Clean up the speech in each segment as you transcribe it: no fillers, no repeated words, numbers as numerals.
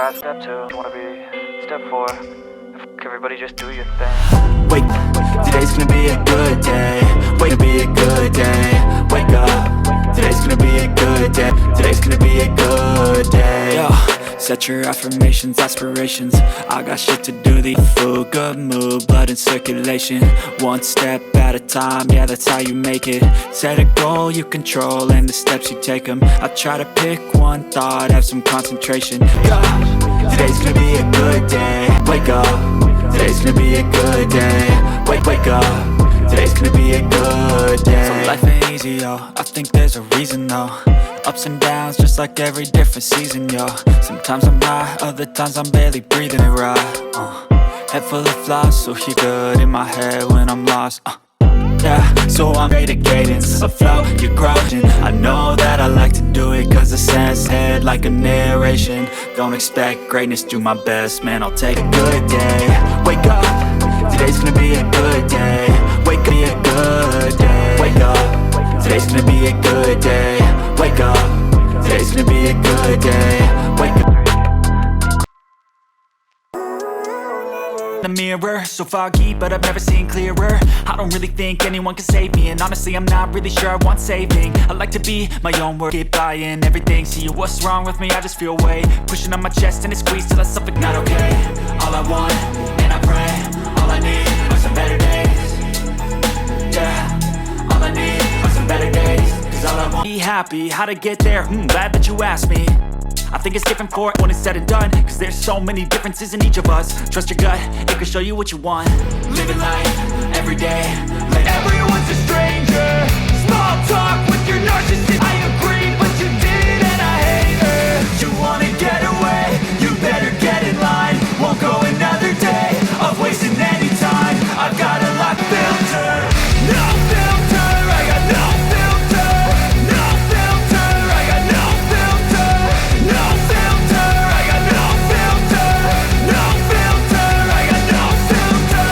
alright, step 2, you wanna be step 4. Everybody just do your thing. Wake up, today's gonna be a good day. Wake up, be a good day. Wake up, today's gonna be a good day. Today's gonna be a good day. Yo, set your affirmations, aspirations. I got shit to do, the food, good mood, blood in circulation. One step at a time, yeah, that's how you make it. Set a goal you control and the steps you take them. I try to pick one thought, have some concentration. Yeah, today's gonna be a good day. Wake up, today's gonna be a good day. Wake up, today's gonna be a good day. So life ain't easy, yo, I think there's a reason though. Ups and downs, just like every different season, yo. Sometimes I'm high, other times I'm barely breathing it right. Head full of flies, so you good in my head when I'm lost. Yeah, so I'm ready to cadence, a flow, you're growing. I know that I like to do it cause it sounds head like a narration. Don't expect greatness, do my best, man, I'll take a good day. Wake up, today's gonna be a good day. Wake up, be a good day. Wake up, today's gonna be a good day. Wake up, today's gonna be a good day. Wake up. The mirror, so foggy, but I've never seen clearer. I don't really think anyone can save me, and honestly I'm not really sure I want saving. I like to be my own worst, get by in everything. See what's wrong with me, I just feel weight pushing on my chest and it squeezes till I suffocate. Not okay, all I want, and I pray, all I need are some better days. Yeah, all I need are some better days. Cause all I want, be happy, how to get there, glad that you asked me. I think it's different for it when it's said and done, cause there's so many differences in each of us. Trust your gut, it can show you what you want. Living life, every day, like everyone's a stranger. Small talk with your narcissist. I agree, but you did it and I hate her. You wanna get away, you better get in line. Won't go another day of wasting any time. I've got a lock filter, no filter. I got no filter, no filter. I got no filter, no filter. I got no filter, no filter. I got no filter.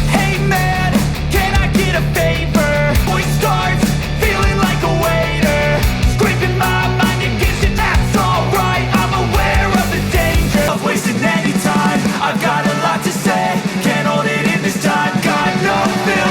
Hey man, can I get a favor? Voice starts feeling like a waiter, scraping my mind against it. That's alright, I'm aware of the danger of wasting any time. I've got a lot to say, can't hold it in this time. Got no filter.